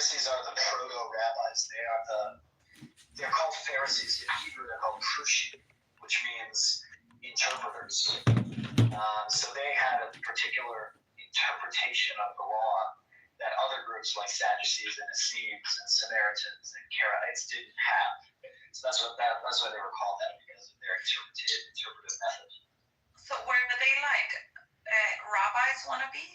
Pharisees are the proto-rabbis. They're called Pharisees. In Hebrew, they're called prushim, which means interpreters. So they had a particular interpretation of the law that other groups like Sadducees and Essenes and Samaritans and Karaites didn't have. So that's why they were called that, because of their interpretive method. So were they like rabbis wanna be?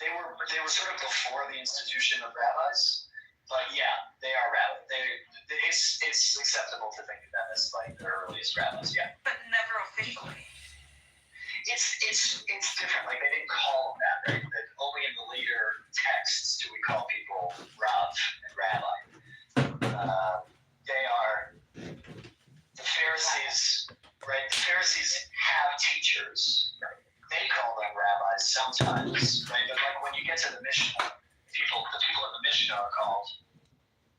They were sort of before the institution of rabbis, but yeah, they are rabbis. It's acceptable to think of them as like the earliest rabbis, yeah. But never officially. It's different. Like, they didn't call them that, right? That only in the later texts do we call people Rav and Rabbi. They are the Pharisees, right? The Pharisees have teachers. Right? They call them rabbis sometimes, right? But like when you get to the Mishnah, the people in the Mishnah are called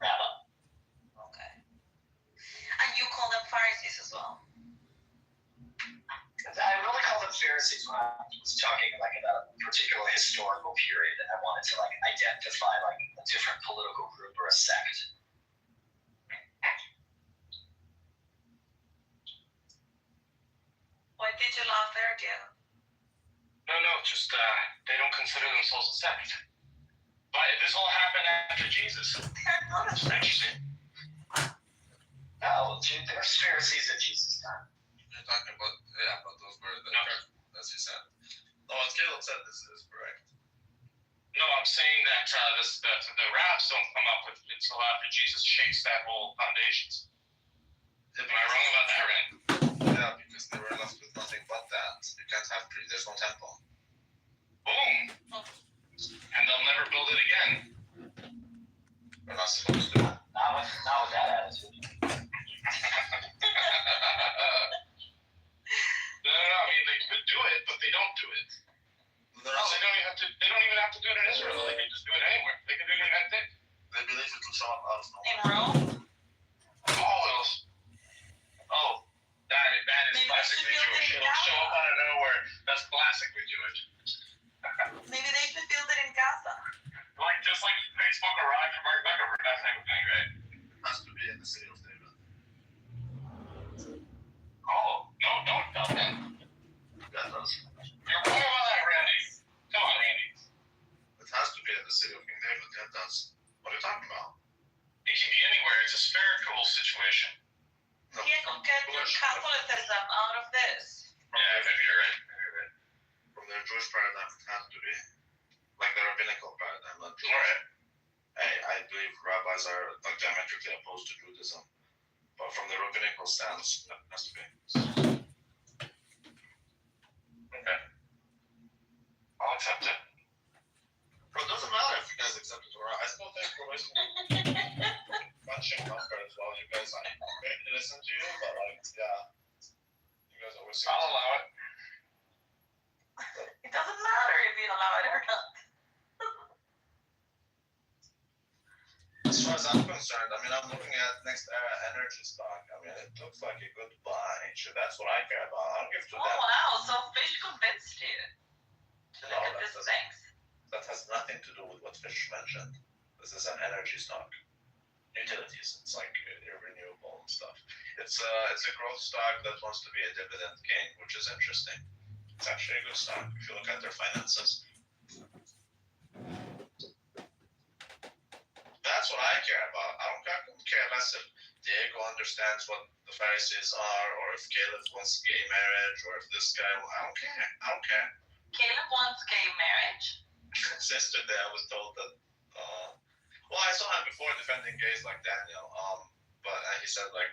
rabbi. Okay. And you call them Pharisees as well? I really call them Pharisees when I was talking like about a particular historical period, and I wanted to like identify like a different political group or a sect. Why did you laugh there, Gail? No, just they don't consider themselves a sect. But this all happened after Jesus. They're not a sect. Interesting. No, there's Pharisees at Jesus' time. You're talking about, but those were the church, as you said. No, what Caleb said, this is correct. No, I'm saying that the rabbis don't come up with it until after Jesus shakes that whole foundations. Am I wrong about that, Ren? Yeah, because they were left with nothing but that. You can't have there's no temple. Boom! And they'll never build it again. We're not supposed to. Not with that attitude. No, I mean, they could do it, but they don't do it. No. They don't even have to do it in Israel. They can just do it anywhere. They can do it in anything. They believe it will show up out of In nowhere. Rome? That is Maybe classically they should build Jewish. it in It'll show Gaza. up out of nowhere. That's classically Jewish. Maybe they should build it in Gaza. Just like Facebook arrived from Mark Zuckerberg, that type of thing, right? It has to be in the city of David. Oh, no, don't tell them. That does. You're wrong about that, Randy. Come on, Randy. It has to be in the city of King David. That does. What are you talking about? It can be anywhere. It's a spiritual situation. No. Yes, get your Catholicism out of this. Yeah, maybe you're right. From their Jewish paradigm, it has to be. Like the rabbinical paradigm, not Jewish. All right. I believe rabbis are like diametrically opposed to Judaism. But from the rabbinical stance, that has to be. Okay. I'll accept it. Bro, it doesn't matter if you guys accept it or not. I still think we're wasting punching comfort as well. You guys, I listen to you, but like, yeah. You guys always seem I'll allow it. It doesn't matter if you allow it or not. As far as I'm concerned, I mean, I'm looking at next era energy stock. I mean, it looks like a good buy. That's what I care about. I'll give to Oh them. wow, so Fish convinced you to look at this things. That has nothing to do with what Fish mentioned. This is an energy stock. Utilities. It's like renewable and stuff. It's a growth stock that wants to be a dividend king, which is interesting. It's actually a good stock if you look at their finances. That's what I care about. I don't care less if Diego understands what the Pharisees are, or if Caleb wants gay marriage, or if this guy. I don't care. Caleb wants gay marriage. Yesterday I was told that. Well, I saw him before defending gays like Daniel. But he said like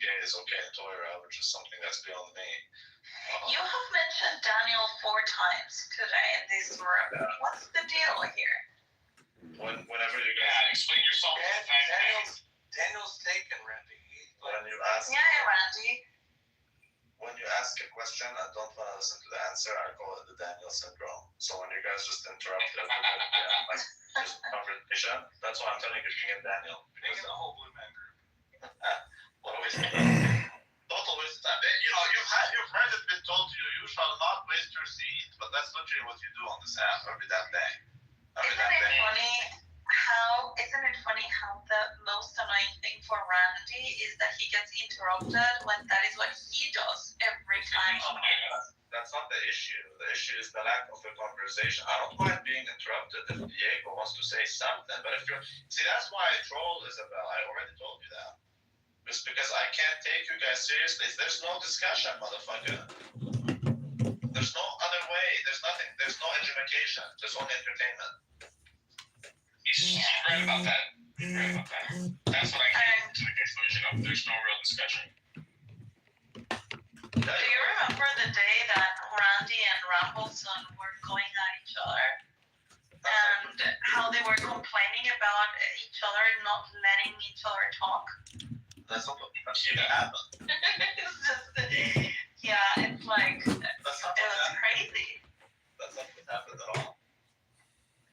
gay is okay in Torah, which is something that's beyond me. You have mentioned Daniel 4 times today in this room. What's the deal here? Whenever you Yeah, guys. explain yourself. Daniel's taken, Randy. When you ask. Yeah, Randy. When you ask a question and don't want to listen to the answer, I call it the Daniel syndrome. So when you guys just interrupt just conversation, that's why I'm telling you, King and Daniel. Taking the whole Blue Man group. What a waste of time. Total waste of time. You've heard it been told to you, you shall not waste your seed, but that's literally what you do on this app every damn day. Isn't it funny how is the lack of a conversation. I don't mind being interrupted if Diego wants to say something, but if you're see, that's why I troll Isabel. I already told you that. It's because I can't take you guys seriously. There's no discussion, motherfucker. There's no other way. There's nothing. There's no education. There's only entertainment. He's right about that. He's right about that. That's what I came to the conclusion of. There's no real discussion. Do you remember the day that Randy and Rampleson were going at each other? And how they were complaining about each other not letting each other talk? That's not what happened. It's just, yeah, it's like, it That's not what was happened. crazy. That's not what happened at all.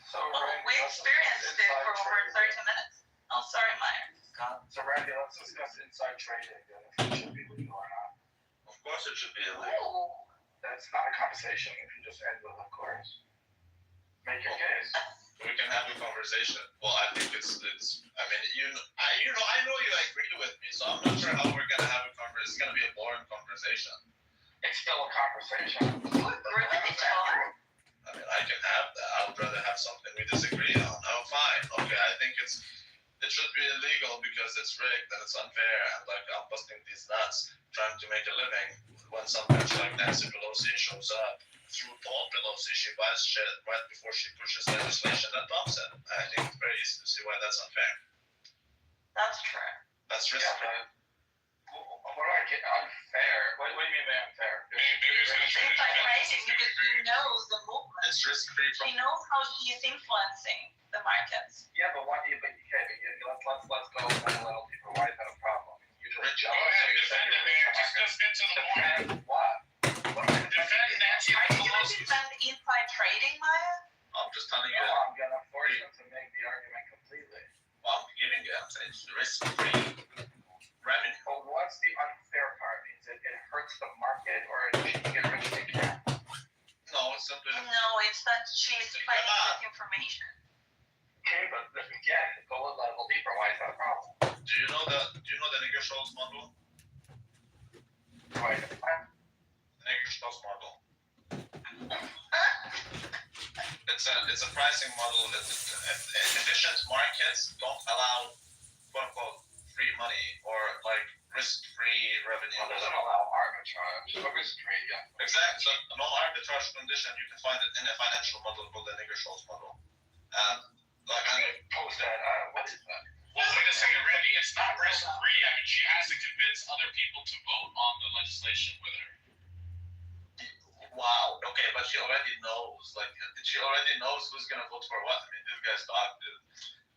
So Well, Randy, we let's experienced discuss it for inside over trading. 30 minutes. Oh, sorry, Meyer. So Randy, let's discuss inside trading and if it should be legal or not. Of course, it should be illegal. Ooh. That's not a conversation if you just end with of course. Make your case. We can have a conversation. Well, I think it's. I mean, I know you agree with me, so I'm not sure how we're gonna have a conversation. It's gonna be a boring conversation. It's still a conversation. You agree with each other? I mean, I can have that. I would rather have something we disagree on. Oh, fine. Okay, I think it should be illegal because it's rigged and it's unfair. And like I'm busting these nuts trying to make a living when some bitch like Nancy Pelosi shows up. Through Paul Pelosi, she buys shit right before she pushes legislation that bumps it. I think it's very easy to see why that's unfair. That's true. That's Yeah, risk. but what do I get unfair? What do you mean by unfair? Maybe it's gonna try to Inside defend trading because she knows the movement. It's risk-free She from. knows how she is influencing the markets. Yeah, but why do you think let's go a little deeper. Why is that a problem? You just Go ahead, defend it, man. Just let's get to the point. defend what? Defend Nancy Are you going to Pelosi. defend inside trading, Maya? I'm just telling you. No, I'm gonna force him to make the argument completely. Well, I'm giving you. I'm saying it's risk-free revenue. But what's the unfair part? Is it hurts the market or she can get rich if they can? No, it's simply. No, it's that she's playing with information. Okay, but again, go a level deeper. Why is that a problem? Do you know the nigger Schultz model? Why? The nigger Schultz model. It's a pricing model that efficient markets don't allow quote unquote free money or like risk-free revenue. Well, doesn't allow arbitrage. What is trade? Yeah. Exactly. So no arbitrage condition. You can find it in a financial model called the nigger Schultz model. Post that. What is that? Well, wait a second, Randy. It's not risk-free. I mean, she has to convince other people to vote on the legislation with her. Wow. Okay, but she already knows. Like, she already knows who's gonna vote for what. I mean, these guys talk, dude.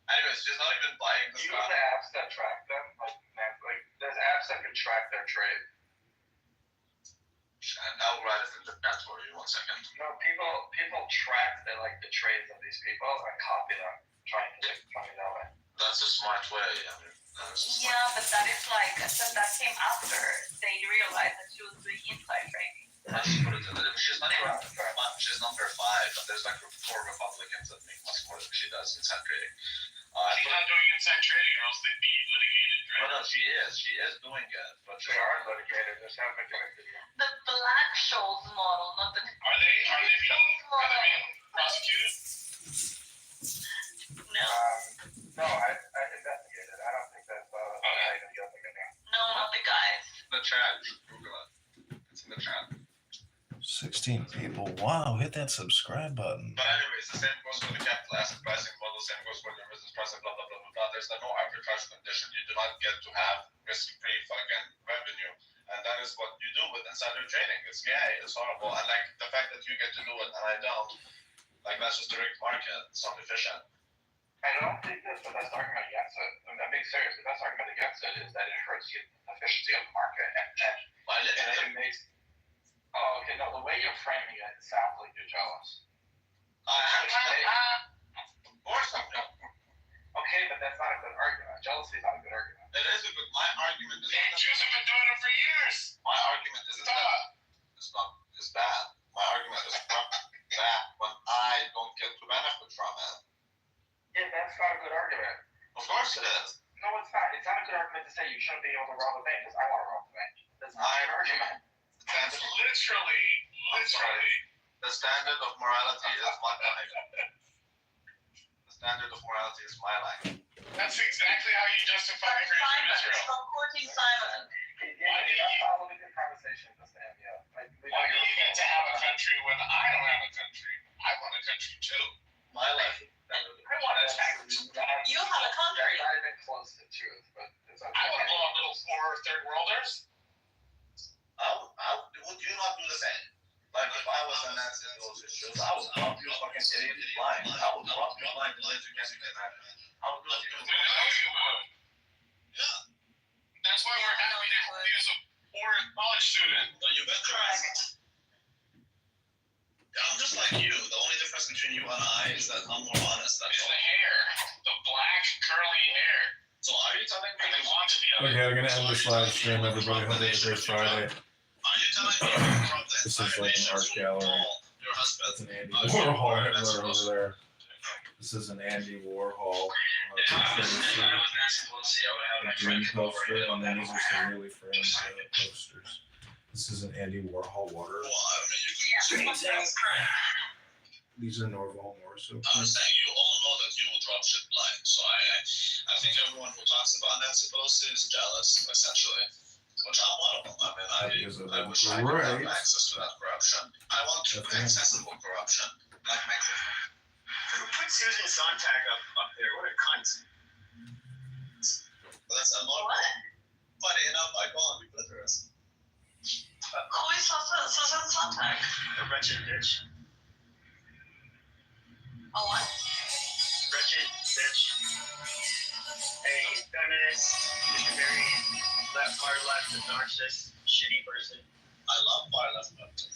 Anyways, she's not even buying the Use stuff. the apps that track them. Like there's apps that can track their trade. And I'll write it in the chat for you. 1 second. You know, people track the trades of these people and copy them, trying to make money that way. That's a smart way. I mean, that's a smart. Yeah, but that is like, that came after they realized that she was doing inside trading. How she put it in the, she's not even. Fair. She's number 5, but there's like 4 Republicans that make much more than she does inside trading. She's not doing inside trading, or else they'd be litigated, right? Well, no, she is doing it, but They are litigated. Just haven't been convicted yet. The Black Scholes model, not the Are they being prosecuted? No, No, I investigated. I don't think that's even guilty again. no, not the guys. the chat. Google it. It's in the chat. 16 people. Wow, hit that subscribe button. But anyways, the same goes for the capital asset pricing model, same goes for the business pricing, blah, blah, blah, blah, blah. There's no arbitrage condition. You do not get to have risk-free fucking revenue. And that is what you do with insider trading. It's gay, it's horrible. And like the fact that you get to do it and I don't, like that's just a rigged market. It's not efficient. I don't think that's the best argument against it. I'm being serious. The best argument against it is that it hurts the efficiency of the market. And it makes... Oh, okay, no, the way you're framing it sounds like you're jealous. Of course I'm not. Okay, but that's not a good argument. Jealousy is not a good argument. It is a good, my argument is The Jews have been doing it for years. my argument isn't that it's bad. My argument is that when I don't get to benefit from it. Yeah, that's not a good argument. Of course it is. No, it's not. It's not a good argument to say you shouldn't be able to rob a bank because I want to rob a bank. That's not a good argument. That's literally. The standard of morality is my life. The standard of morality is my life. That's exactly how you justify But creation Simon, of Israel. stop quoting Simon. Why do you- That's probably the conversation this time, yeah. We Why know do you're you get to have a country when I don't have a country? I want a country too. My life is the standard of I want a tax. You have a country. That's not even close to the truth, but it's okay. I want to blow up little poor third worlders. Would you not do the same? Like if I was a Nazi in those issues, I would drop you fucking idiot blind. I would drop you blind to let you get it. I would do I know you would. Yeah. That's why we're happy to use a poor college student. But you bet your ass. Yeah, I'm just like you. The only difference between you and I is that I'm more honest. That's It's all. the hair, the black curly hair, So are you telling me and the quantity of it. Okay, I'm gonna end this live stream. Everybody, hope you have a great Friday. Are you telling me you corrupt the This is entire like an nation art to gallery. Paul, your husband? That's an Andy Warhol Hitler over there. This is an Andy Warhol conspiracy. A dream poster, and then these are some really framed posters. This is an Andy Warhol water. Well, I mean, you can These are Norval Morris. I'm saying you all know that you will drop shit blind. So I think everyone who talks about Nancy Pelosi is jealous, essentially. Which I'm one of them. I mean, I wish I could have access to that corruption. I want accessible corruption. Like Mexico. Who put Susan Sontag up there? What a cunt. That's a lot. What? Funny enough, I call him clitoris. Who is Susan Sontag? A wretched bitch. A what? Wretched bitch. A feminist, just a very far left, obnoxious, shitty person. I love far left people.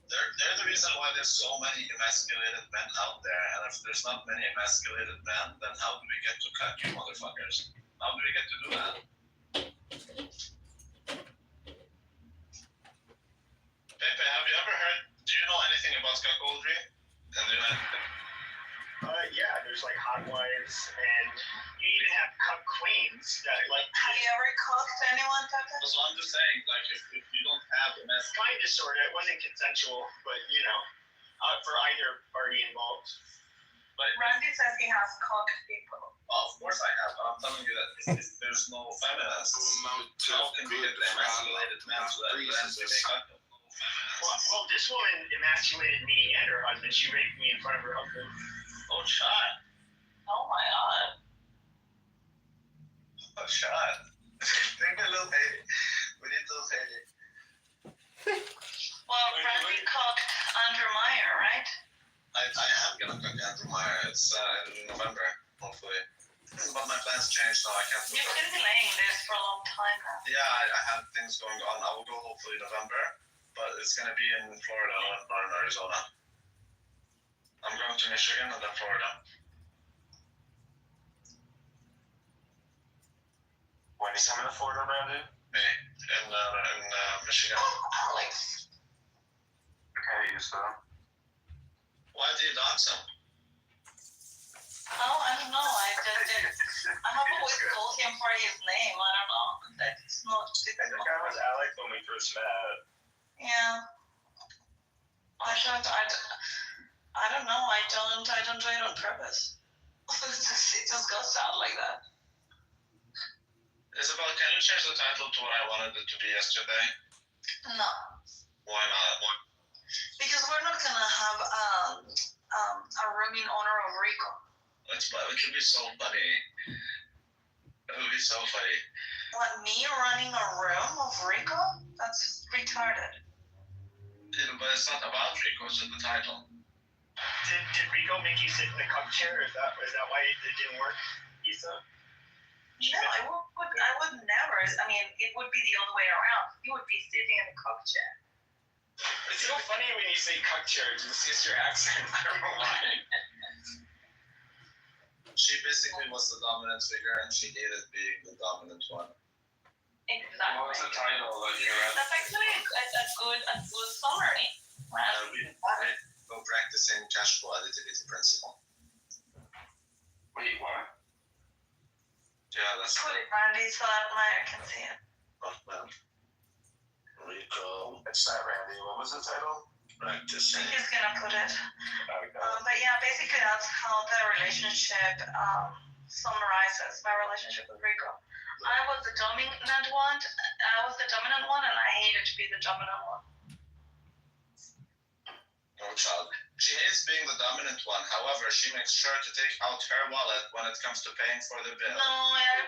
They're the reason why there's so many emasculated men out there. And if there's not many emasculated men, then how do we get to cut you motherfuckers? How do we get to do that? Pepe, have you ever heard, do you know anything about cuckoldry? In the United States? Yeah, there's like hot wives, and you even have cup queens that like. Have you ever cooked anyone, Tucker? So I'm just saying, like, if you don't have Kind of, sort of. It wasn't consensual, but you know, for either party involved. but Randy says he has cooked people. of course I have, but I'm telling you that if there's no feminists, how can we get the emasculated men to that then we make up? Well, this woman emasculated me and her husband. She raped me in front of her husband. Oh, shot. Oh my god. Oh, shot. Take a little baby. We need to say it. Well, Randy cooked Andrew Meyer, right? I am gonna cook Andrew Meyer. It's in November, hopefully. But my plans changed, so I can't do You've it. been delaying this for a long time now. Yeah, I have things going on. I will go hopefully November, but it's gonna be in Florida, not in Arizona. I'm going to Michigan and then Florida. When is coming to Florida, Randy? May in Michigan. Alex. Okay, so. Why do you dance him? Oh, I don't know. I have always called him for his name. I don't know. That's not. I think I was Alex when we first met. Yeah. I don't know. I don't do it on purpose. It just goes out like that. Isabel, can you change the title to what I wanted it to be yesterday? No, Why not? because we're not gonna have a room in honor of Rico. It could be so funny. It would be so funny. What, me running a room of Rico? That's retarded. But it's not about Rico, it's just the title. Did Rico make you sit in the cup chair? Is that why it didn't work, Issa? No, I would never. I mean, it would be the other way around. You would be sitting in the cup chair. It's so funny when you say cup chair. It's just your accent. I don't know why. She basically was the dominant figure and she hated being the dominant one. Exactly. What was the title that you read? That's actually a good summary. Right? Go practicing cash flow additivity principle. Wait, what? Yeah, that's Put it, Randy, so that Meyer can see it. oh, well. Rico. It's that, Randy. What was the title? Practicing. He's gonna put it. Okay. But yeah, basically that's how the relationship summarizes my relationship with Rico. I was the dominant one. And I hated to be the dominant one. No child. She hates being the dominant one. However, she makes sure to take out her wallet when it comes to paying for the bill. No,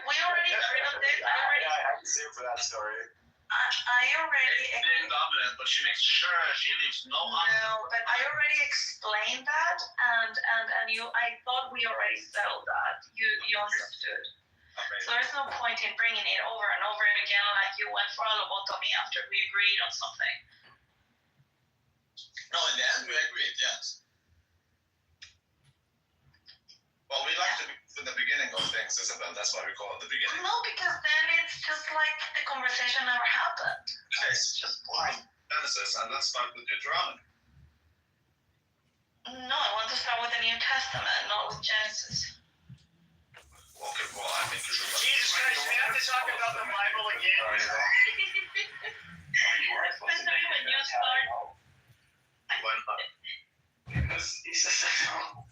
we already agreed on this. Yeah, I have to say for that story. I already. Being dominant, but she makes sure she leaves no No, but I already explained that, and I thought we already settled that. You understood. So there's no point in bringing it over and over again like you went for a lobotomy after we agreed on something. No, in the end, we agreed, yes. Well, we like to be in the beginning of things, Isabel. That's why we call it the beginning. No, because then it's just like the conversation never happened. Okay, it's just boring. Genesis, and let's start with Deuteronomy. No, I want to start with the New Testament, not with Genesis. Okay, well, I think you should. Jesus Christ, we have to talk about the Bible again. Especially when you start. Why not? Because he's a sexual.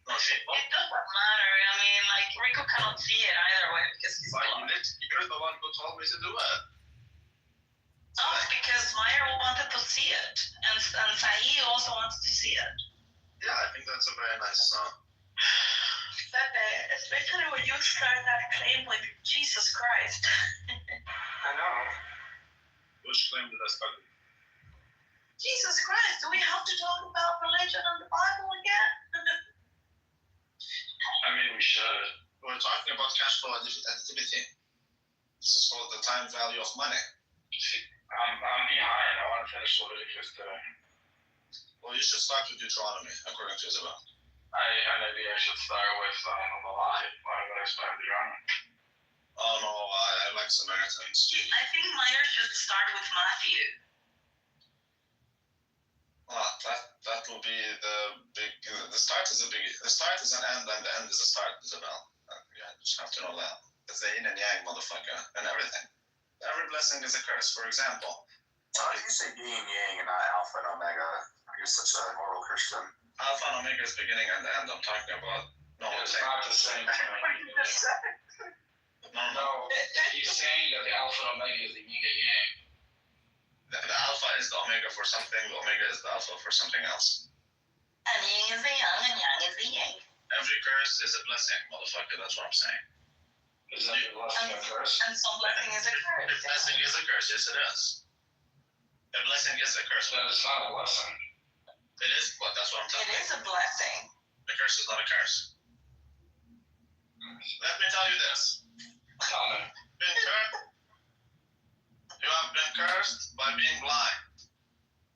No, she. It doesn't matter. I mean, like Rico cannot see it either way because he's blind. You're the one who told me to do it. No, because Meyer wanted to see it, and Sahi also wants to see it. Yeah, I think that's a very nice song. Pepe, especially when you start that claim with Jesus Christ. I know. Which claim did I start with? Jesus Christ, do we have to talk about religion and the Bible again? I mean, we should. We're talking about cash flow activity. This is called the time value of money. I'm behind. I want to finish Leviticus today. Well, you should start with Deuteronomy, according to Isabel. Maybe I should start with the lie. Why would I start Deuteronomy? Oh no, I like Samaritans. I think Meyer should start with Matthew. That will be the big. The start is an end, and the end is a start, Isabel. Yeah, you just have to know that. It's the yin and yang, motherfucker, and everything. Every blessing is a curse. For example, How do you say yin yang and not alpha and omega? You're such a moral Christian. Alpha and Omega is beginning and the end. I'm talking about. No, It's not the same thing. No, he's saying that the alpha and omega is the yin and yang. The alpha is the omega for something. The omega is the alpha for something else. And yin is the yang and yang is the yang. Every curse is a blessing, motherfucker. That's what I'm saying. Is that a blessing or curse? And some blessing is a A curse. blessing is a curse. Yes, it is. A blessing is a curse. That is not a blessing. It is, but that's what I'm telling It you. is a blessing. A curse is not a curse. Let me tell you this. Tell me. You have been cursed by being blind.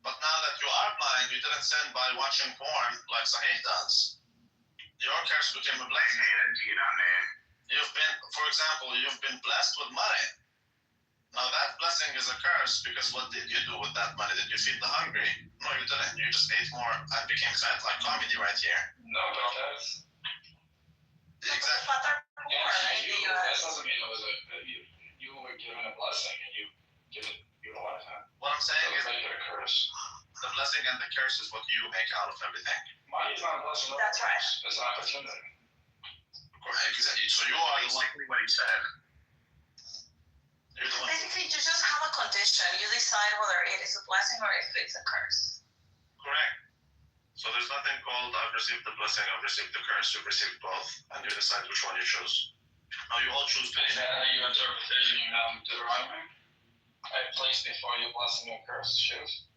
But now that you are blind, you didn't sin by watching porn like Sahih does. Your curse became a blessing. You've been, for example, you've been blessed with money. Now that blessing is a curse because what did you do with that money? Did you feed the hungry? No, you didn't. You just ate more and became fat, like comedy right here. No, but that's. Exactly. Father poor Yeah, in the that US. doesn't mean it was you were given a blessing and you give it utilize it. What I'm saying is Doesn't make it a curse. the blessing and the curse is what you make out of everything. Money is not a blessing. That's right. It's an opportunity. Exactly. So you are exactly what he said. You're the one. Basically, you just have a condition. You decide whether it is a blessing or if it's a curse. Correct. So there's nothing called I've received the blessing, I've received the curse. You've received both, and you decide which one you choose. Now you all choose to. Is that how you interpret Deuteronomy? I place before you blessing and curse. Choose.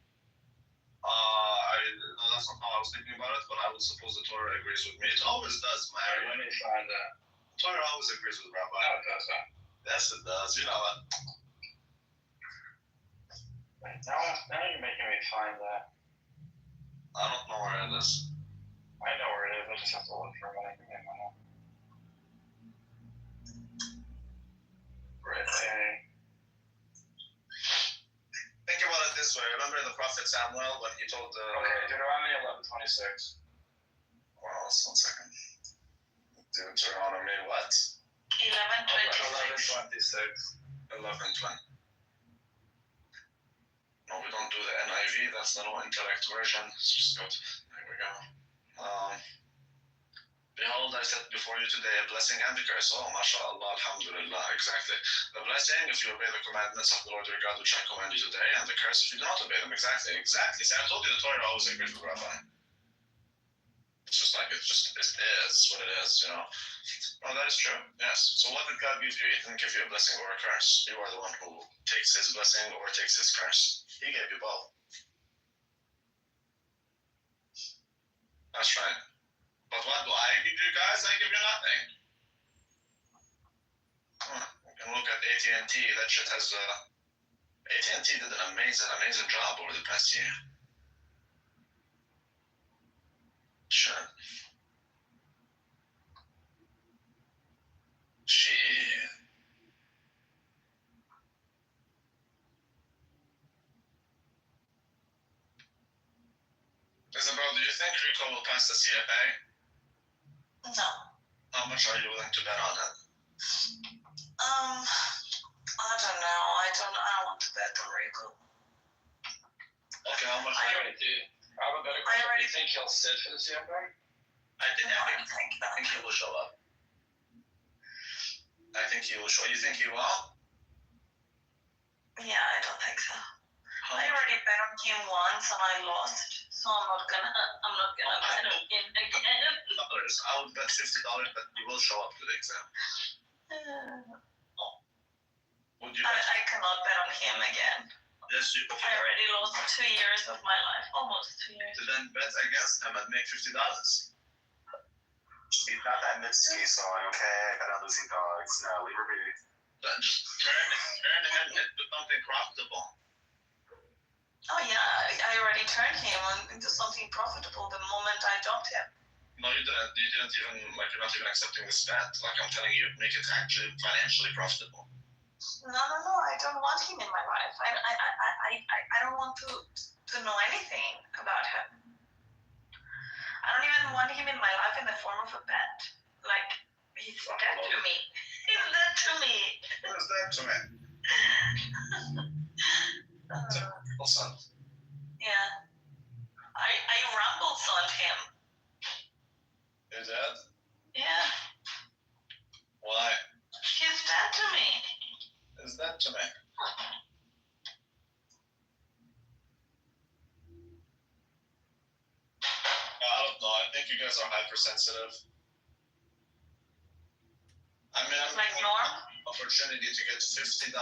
No, that's not how I was thinking about it, but I would suppose the Torah agrees with me. It always does, man. Let me find that. Torah always agrees with Rabbi. No, it doesn't. Yes, it does. You know what? Now you're making me find that. I don't know where it is. I know where it is. I just have to look for a minute. Give me a minute. Right. Think about it this way. Remember the prophet Samuel when he told the. Okay, Deuteronomy 11:26. Well, just 1 second. Deuteronomy what? 11:26. 11:26. 11:20. NIV, that's the no intellect version. Let's just go to, there we go. Behold, I set before you today a blessing and a curse. Oh, mashallah, alhamdulillah, exactly. The blessing if you obey the commandments of the Lord your God, which I command you today, and the curse if you do not obey them. Exactly. See, I told you the Torah always agrees with Rabbi. It's just like, it is what it is, you know. Oh, that is true, yes. So what did God give you? He didn't give you a blessing or a curse. You are the one who takes his blessing or takes his curse. He gave you both. That's right. But what do I give you guys? I give you nothing. You can look at AT&T. That shit has... AT&T did an amazing job over the past year. Sure. Shit. Isabel, do you think Rico will pass the CFA? No. How much are you willing to bet on it? I don't know. I don't want to bet on Rico. Okay, how much? I already did. I have a better question. Do you think he'll sit for the CFA? I think that. he will show up. I think he will show. You think he will? Yeah, I don't think so. How I much? already bet on him once and I lost, so I'm not gonna bet on him again. I would bet $50 that he will show up to the exam. Would you bet? I cannot bet on him again. Yes, you. I already lost 2 years of my life, almost 2 years. To then bet against him and make $50. He's not that Mitski song, okay? I got losing dogs. No, leave her be. Then just turn him into something profitable. Oh yeah, I already turned him into something profitable the moment I dropped him. No, you didn't. You didn't even you're not even accepting this bet. Like I'm telling you, make it actually financially profitable. No, I don't want him in my life. I don't want to know anything about him. I don't even want him in my life in the form of a bet. Like, he's dead to me. He's dead to me. What is that to me? Listen. Yeah. I rumbled on him. You're dead? Yeah. Why? He's dead to me. Is that to me? I don't know. I think you guys are hypersensitive. I mean, Like Norm? opportunity to get $50.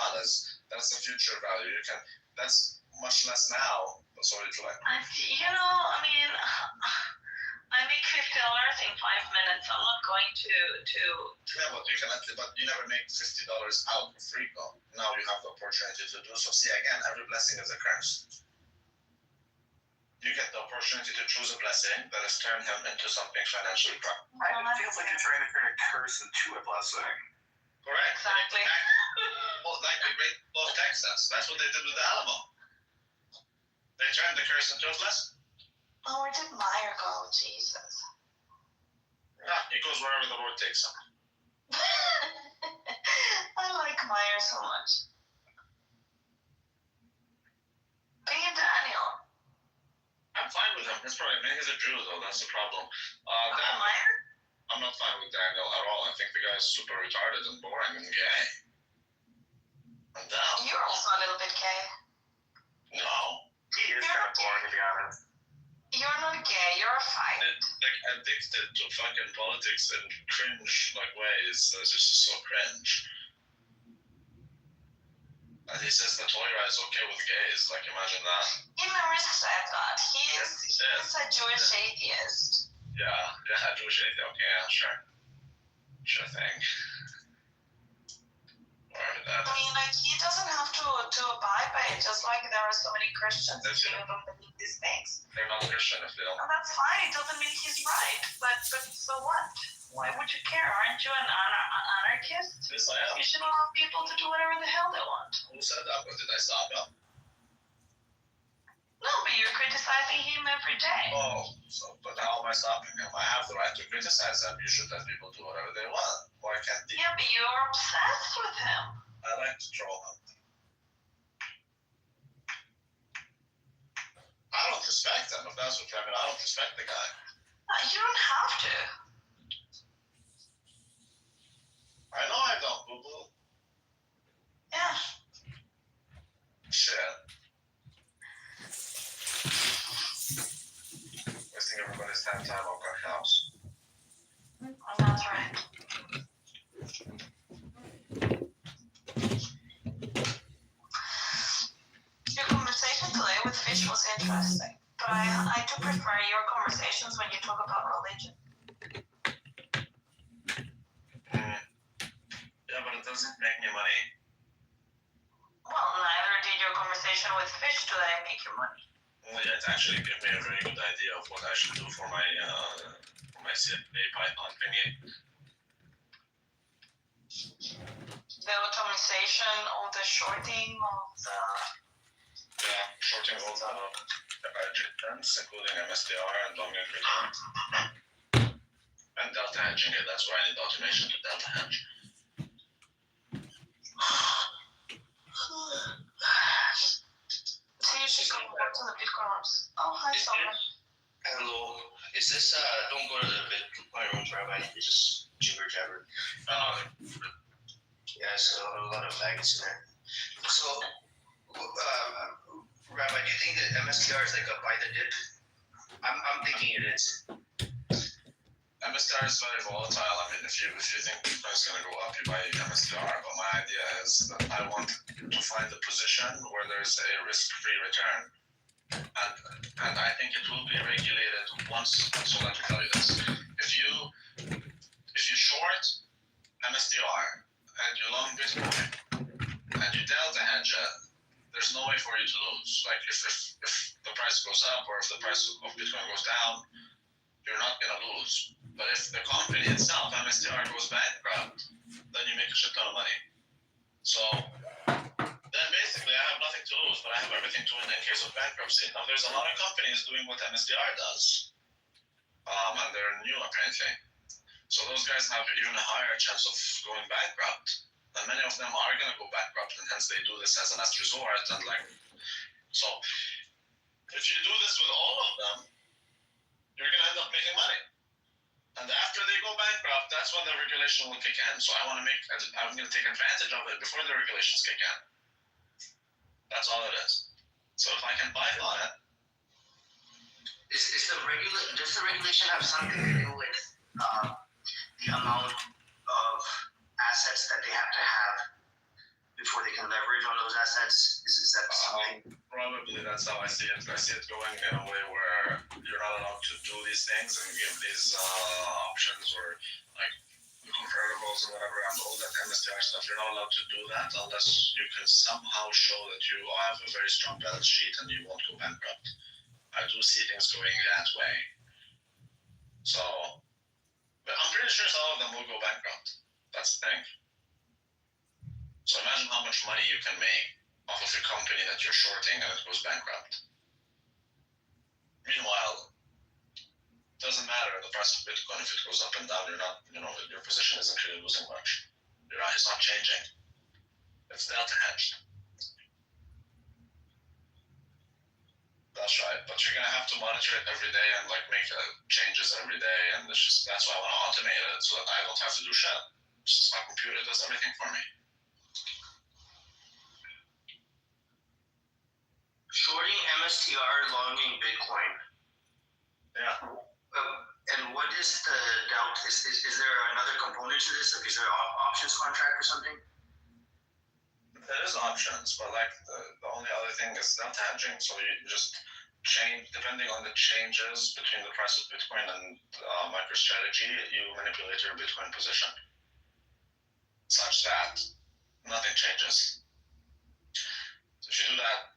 That's the future value. You can. That's much less now. Sorry, July. I make $50 in 5 minutes. I'm not going to. Yeah, but you can. But you never make $50 out of free though. Now you have the opportunity to do so. See, again, every blessing is a curse. You get the opportunity to choose a blessing that has turned him into something financially profitable. It feels like you're trying to turn a curse into a blessing. Correct. Exactly. Well, like the great law of Texas. That's what they did with the Alamo. They turned the curse into a blessing. Oh, where did Meyer go? Jesus. Yeah, he goes wherever the Lord takes him. I like Meyer so much. Be a Daniel. I'm fine with him. He's a Jew though. That's the problem. Meyer? I'm not fine with Daniel at all. I think the guy is super retarded and boring and gay. And down. You're also a little bit gay. No. He is kind of boring, to be honest. You're not gay. You're a fight. Like addicted to fucking politics and cringe like ways. That's just so cringe. And he says the Torah is okay with gays. Like imagine that. He never said that. He's a Jewish atheist. Yeah, Jewish atheist. Okay, yeah, sure thing. That. I mean, like, he doesn't have to abide by it, just like there are so many Christians who don't believe these things. They're not Christian if they don't. And that's fine, it doesn't mean he's right, but so what? Why would you care? Aren't you an anarchist? Yes, I am. You should allow people to do whatever the hell they want. Who said that? But did I stop him? No, but you're criticizing him every day. Oh, but how am I stopping him? I have the right to criticize him. You should let people do whatever they want. Why can't they? Yeah, but you're obsessed with him. I like to troll him. don't respect him. If that's what I mean, I don't respect the guy. You don't have to. I know I don't, boo boo. Yeah. Shit. Wasting everybody's time on Clubhouse. That's right. Your conversation today with Fish was interesting, but I do prefer your conversations when you talk about religion. Yeah, but it doesn't make me money. Well, neither did your conversation with Fish today make you money. Well, yeah, it actually gave me a very good idea of what I should do for my CFA Python thingy. The automation of the shorting of the... Yeah, shorting all the trends, including MSTR and long returns. And delta hedging it. That's why I need automation to delta hedge. So you should go back to the Bitcoiners. Oh, hi, Summer. Hello. Is this don't go to the Bitcoin rooms, Rabbi. It's just jibber jabber. Yeah, so a lot of faggots in there. So, Rabbi, do you think that MSTR is like a buy the dip? I'm thinking it is. MSTR is very volatile. I mean, if you think Bitcoin's going to go up, you buy MSTR. But my idea is that I want to find a position where there's a risk-free return. And I think it will be regulated once. So let me tell you this: if you short MSTR and you long Bitcoin and you delta hedge it, there's no way for you to lose. Like if the price goes up or if the price of Bitcoin goes down, you're not gonna lose. But if the company itself, MSTR, goes bankrupt, then you make a shit ton of money. So then basically I have nothing to lose, but I have everything to win in case of bankruptcy. Now there's a lot of companies doing what MSTR does, and they're new apparently. So those guys have even a higher chance of going bankrupt, and many of them are gonna go bankrupt, and hence they do this as a last resort. And so if you do this with all of them, you're gonna end up making money. And after they go bankrupt, that's when the regulation will kick in. So I'm gonna take advantage of it before the regulations kick in. That's all it is. So if I can buy on it. Does the regulation have something to do with the amount of assets that they have to have before they can leverage on those assets? Is that something? Probably that's how I see it. I see it going in a way where you're not allowed to do these things and give these options or like convertibles or whatever and all that MSTR stuff. You're not allowed to do that unless you can somehow show that you have a very strong balance sheet and you won't go bankrupt. I do see things going that way. So, but I'm pretty sure some of them will go bankrupt. That's the thing. So imagine how much money you can make off of a company that you're shorting and it goes bankrupt. Meanwhile, it doesn't matter the price of Bitcoin if it goes up and down. You're not, your position isn't really losing much. It's not changing. It's delta hedged. That's right, but you're gonna have to monitor it every day and make changes every day, and that's why I want to automate it so that I don't have to do shit. It's just my computer does everything for me. Shorting MSTR, longing Bitcoin. Yeah. And what is the doubt? Is there another component to this? Like, is there an options contract or something? There is options, but the only other thing is delta hedging. So you just change depending on the changes between the price of Bitcoin and MicroStrategy. You manipulate your Bitcoin position such that nothing changes. So if you do that,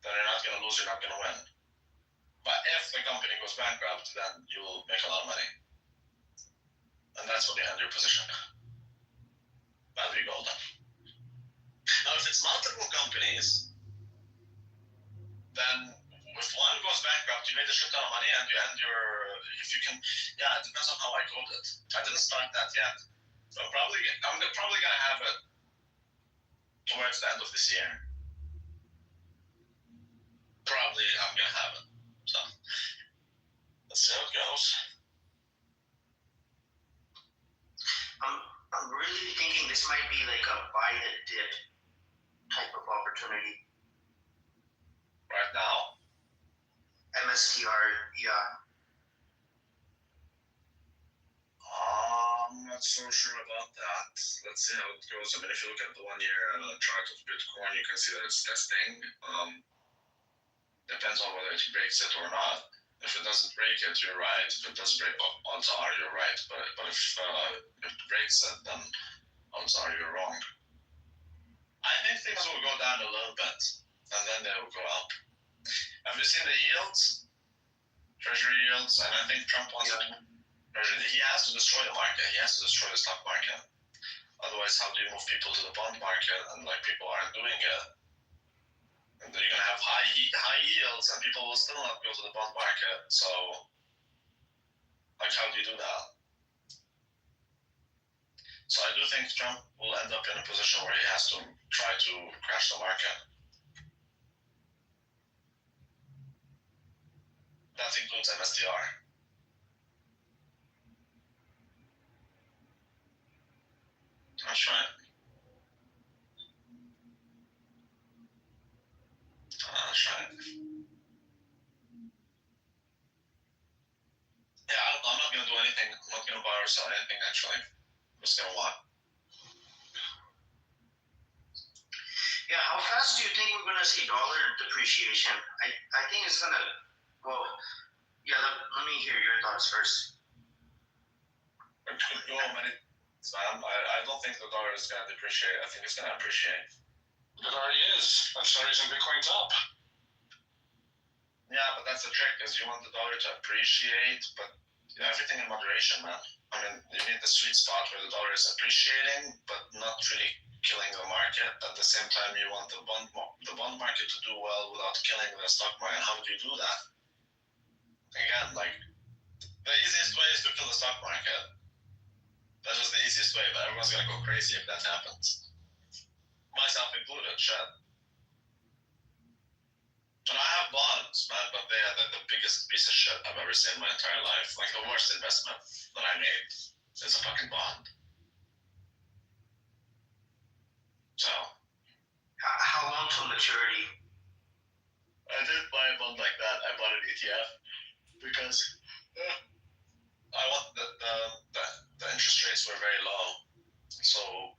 then you're not going to lose. You're not going to win. But if the company goes bankrupt, then you will make a lot of money, and that's when you end your position. That'd be golden. Now, if it's multiple companies, then if one goes bankrupt, you made a shit ton of money and you end your, if you can, it depends on how I code it. I didn't start that yet. So I'm probably going to have it towards the end of this year. Probably I'm going to have it. So let's see how it goes. I'm really thinking this might be like a buy the dip type of opportunity. Right now, MSTR, yeah. I'm not so sure about that. Let's see how it goes. I mean, if you look at the 1 year chart of Bitcoin, you can see that it's testing. Depends on whether it breaks it or not. If it doesn't break it, you're right. If it doesn't break, odds are you're right. But if it breaks it, then odds are you're wrong. I think things will go down a little bit, and then they will go up. Have you seen the yields? Treasury yields, and I think Trump wants to. He has to destroy the market. He has to destroy the stock market. Otherwise, how do you move people to the bond market? And like people aren't doing it. And then you're gonna have high yields, and people will still not go to the bond market. So, like, how do you do that? So I do think Trump will end up in a position where he has to try to crash the market. That includes MSTR. That's right. That's right. Yeah, I'm not gonna do anything. I'm not gonna buy or sell anything actually. I'm just gonna watch. Yeah, how fast do you think we're gonna see dollar depreciation? I think it's gonna go. Yeah, let me hear your thoughts first. It could go many. I don't think the dollar is gonna depreciate. I think it's gonna appreciate. It already is. That's the reason Bitcoin's up. Yeah, but that's the trick, is you want the dollar to appreciate, but everything in moderation, man. I mean, you need the sweet spot where the dollar is appreciating, but not really killing the market. At the same time, you want the bond market to do well without killing the stock market. How do you do that? Again, like, the easiest way is to kill the stock market. That is the easiest way, but everyone's gonna go crazy if that happens. Myself included, shit. And I have bonds, man, but they are the biggest piece of shit I've ever seen in my entire life. Like, the worst investment that I made is a fucking bond. So. How long till maturity? I didn't buy a bond like that. I bought an ETF because I want the interest rates were very low. So,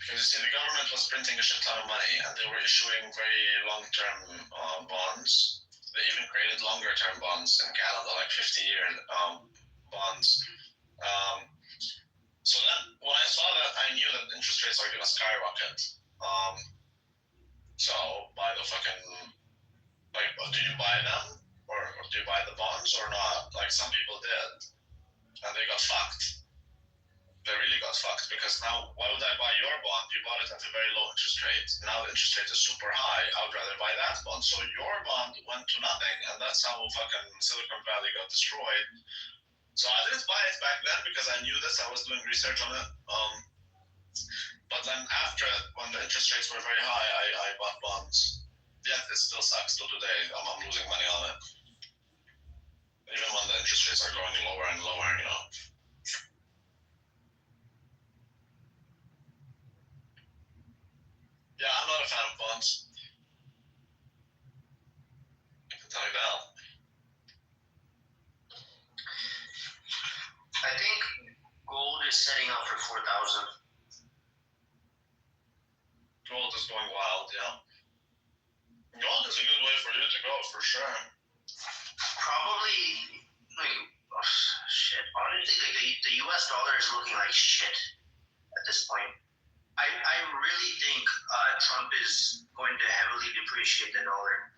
because you see, the government was printing a shit ton of money, and they were issuing very long-term bonds. They even created longer-term bonds in Canada, like 50-year bonds. So then, when I saw that, I knew that interest rates are going to skyrocket. So, buy the fucking, like, do you buy them? Or do you buy the bonds or not? Like, some people did, and they got fucked. They really got fucked, because now, why would I buy your bond? You bought it at a very low interest rate. Now the interest rate is super high. I would rather buy that bond. So your bond went to nothing, and that's how fucking Silicon Valley got destroyed. So I didn't buy it back then because I knew this. I was doing research on it. But then after, when the interest rates were very high, I bought bonds. Yet it still sucks till today. I'm losing money on it. Even when the interest rates are going lower and lower, you know. Yeah, I'm not a fan of bonds. I can tell you that. I think gold is setting up for 4,000. Gold is going wild, yeah. Gold is a good way for you to go, for sure. Probably, like, shit. Honestly, like the US dollar is looking like shit at this point. I really think Trump is going to heavily depreciate the dollar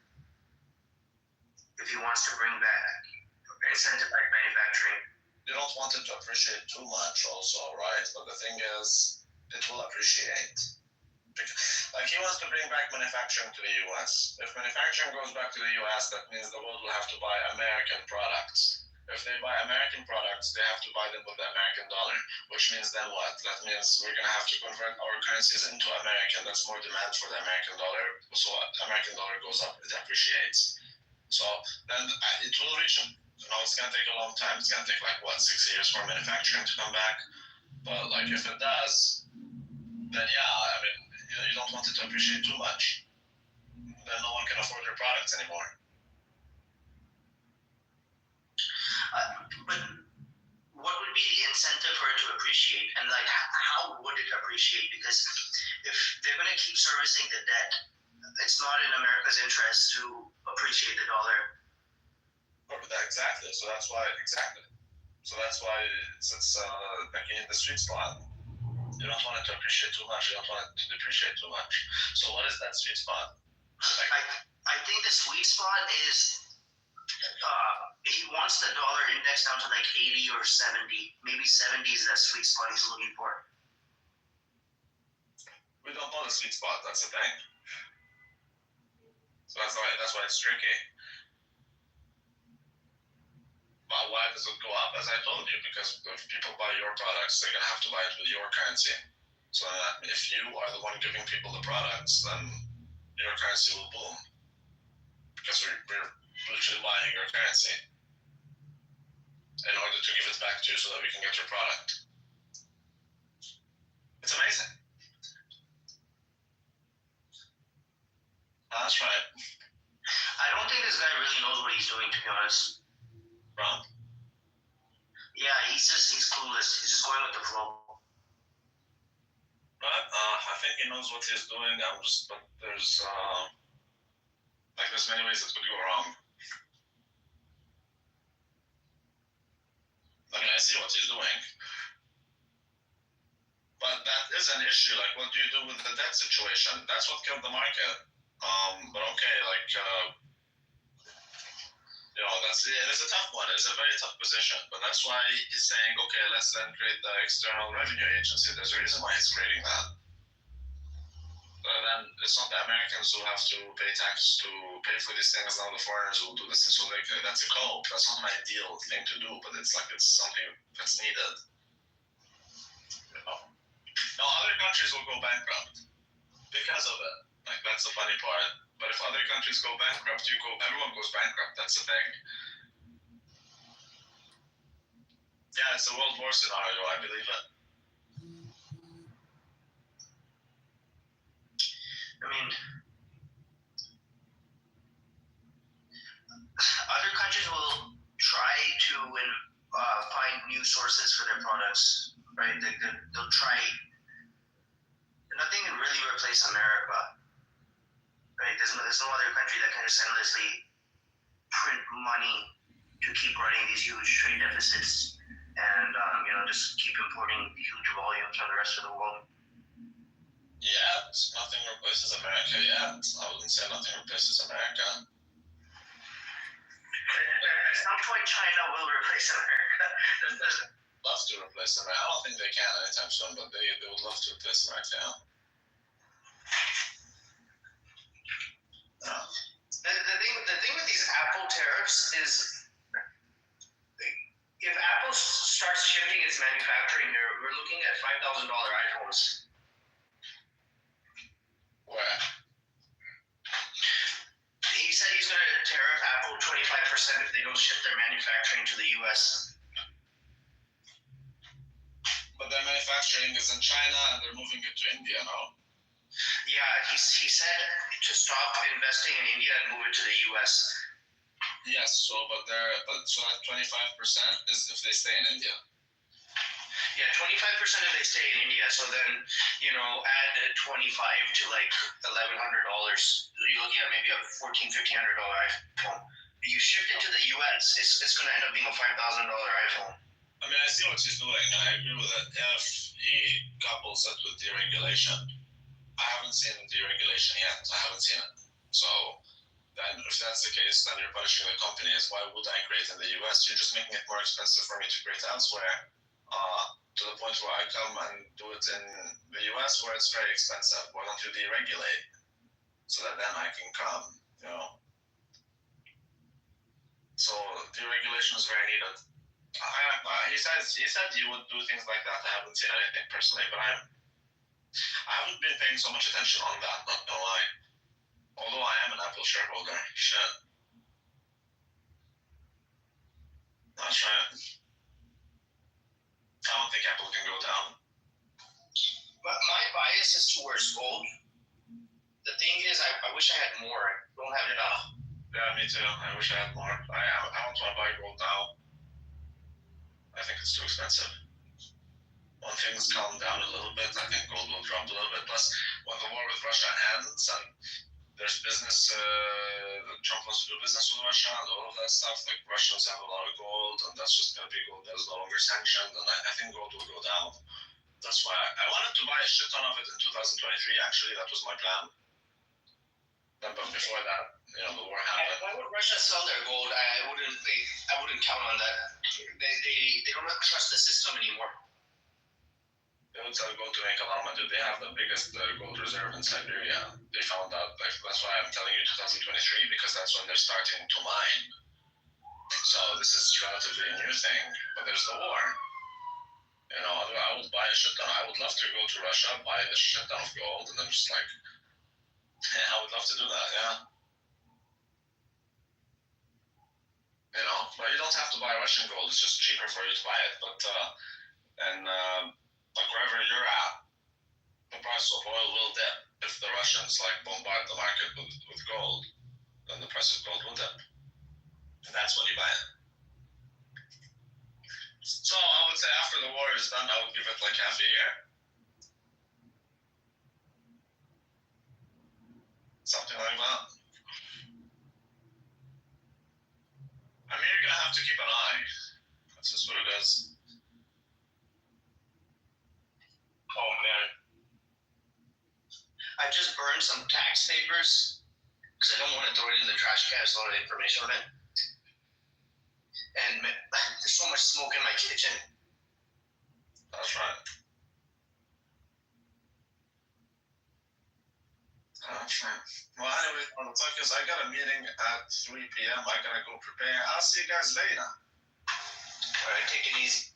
if he wants to bring back incentivize manufacturing. You don't want it to appreciate too much also, right? But the thing is, it will appreciate. Like, he wants to bring back manufacturing to the US. If manufacturing goes back to the US, that means the world will have to buy American products. If they buy American products, they have to buy them with the American dollar, which means then what? That means we're going to have to convert our currencies into American. That's more demand for the American dollar. So American dollar goes up, it appreciates. So then it will reach It's gonna take a long time. It's gonna take like 6 years for manufacturing to come back. But like if it does, then yeah, I mean you don't want it to appreciate too much. Then no one can afford your products anymore. But what would be the incentive for it to appreciate, and like how would it appreciate? Because if they're going to keep servicing the debt, it's not in America's interest to appreciate the dollar. Exactly. So that's why it's like in the sweet spot. You don't want it to appreciate too much. You don't want it to depreciate too much. So what is that sweet spot? I think the sweet spot is he wants the dollar index down to like 80 or 70. Maybe 70 is that sweet spot he's looking for. We don't know the sweet spot. That's the thing. So that's why it's tricky. But why does it go up? As I told you, because if people buy your products, they're gonna have to buy it with your currency. So if you are the one giving people the products, then your currency will boom. Because we're literally buying your currency in order to give it back to you so that we can get your product. It's amazing. That's right. I don't think this guy really knows what he's doing, to be honest. Wrong? Yeah, he's clueless. He's just going with the flow. But I think he knows what he's doing. But there's many ways it could go wrong. I mean, I see what he's doing. But that is an issue. Like, what do you do with the debt situation? That's what killed the market. But okay, it's a tough one. It's a very tough position. But that's why he's saying, okay, let's then create the External Revenue Agency. There's a reason why he's creating that. Then it's not the Americans who have to pay tax to pay for these things. Now the foreigners will do this. So that's a cope. That's not an ideal thing to do, but it's something that's needed. Now other countries will go bankrupt because of it. Like that's the funny part. But if other countries go bankrupt, everyone goes bankrupt. That's the thing. Yeah, it's a World War scenario. I believe it. I mean, other countries will try to find new sources for their products, right? They'll try. Nothing can really replace America, right? There's no other country that can just endlessly print money to keep running these huge trade deficits and just keep importing huge volumes from the rest of the world. Yeah, nothing replaces America yet. I wouldn't say nothing replaces America. At some point, China will replace America. Love to replace America. I don't think they can anytime soon, but they would love to replace America. Yeah. The thing with these Apple tariffs is, if Apple starts shifting its manufacturing here, we're looking at $5,000 iPhones. Where? He said he's going to tariff Apple 25% if they don't ship their manufacturing to the U.S. But their manufacturing is in China and they're moving it to India now. Yeah, he said to stop investing in India and move it to the U.S. Yes, so that 25% is if they stay in India. Yeah, 25% if they stay in India. So then, add 25 to like $1,100. You're looking at maybe a $1,400, $1,500 iPhone. You ship it to the US, it's going to end up being a $5,000 iPhone. I mean, I see what he's doing, and I agree with it. If he couples it with deregulation, I haven't seen deregulation yet. I haven't seen it. So then, if that's the case, then you're punishing the companies. Why would I create in the US? You're just making it more expensive for me to create elsewhere. To the point where I come and do it in the US where it's very expensive. Why don't you deregulate so that then I can come, So deregulation is very needed. He said he would do things like that. I haven't seen anything personally, but I haven't been paying so much attention on that, not gonna lie. Although I am an Apple shareholder. Shit. That's right. I don't think Apple can go down. But my bias is towards gold. The thing is, I wish I had more. I don't have enough. Yeah, me too. I wish I had more. I don't want to buy gold now. I think it's too expensive. When things calm down a little bit, I think gold will drop a little bit. Plus, when the war with Russia ends and there's business, Trump wants to do business with Russia and all of that stuff, like Russians have a lot of gold and that's just going to be gold that is no longer sanctioned. And I think gold will go down. That's why I wanted to buy a shit ton of it in 2023, actually. That was my plan. But before that, the war happened. Why would Russia sell their gold? I wouldn't count on that. They don't trust the system anymore. They would sell gold to make a lot of money. They have the biggest gold reserve in Siberia. They found out. That's why I'm telling you 2023, because that's when they're starting to mine. So this is relatively a new thing. But there's the war. I would buy a shit ton. I would love to go to Russia, buy the shit ton of gold, and then just I would love to do that, yeah. But you don't have to buy Russian gold. It's just cheaper for you to buy it. But wherever you're at, the price of oil will dip. If the Russians bombard the market with gold, then the price of gold will dip. And that's when you buy it. So I would say after the war is done, I would give it half a year. Something like that. I mean, you're gonna have to keep an eye. That's just what it is. Oh man. I just burned some tax papers because I don't want to throw it in the trash can. There's a lot of information on it. And there's so much smoke in my kitchen. That's right. That's right. Well, anyway, on the talk is I got a meeting at 3 p.m. I gotta go prepare. I'll see you guys later. All right, take it easy.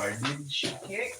Why did she kick?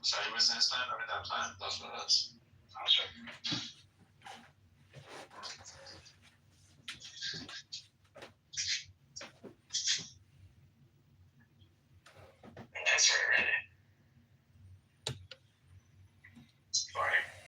So you missing his time every time? That's what it is. I'm sure.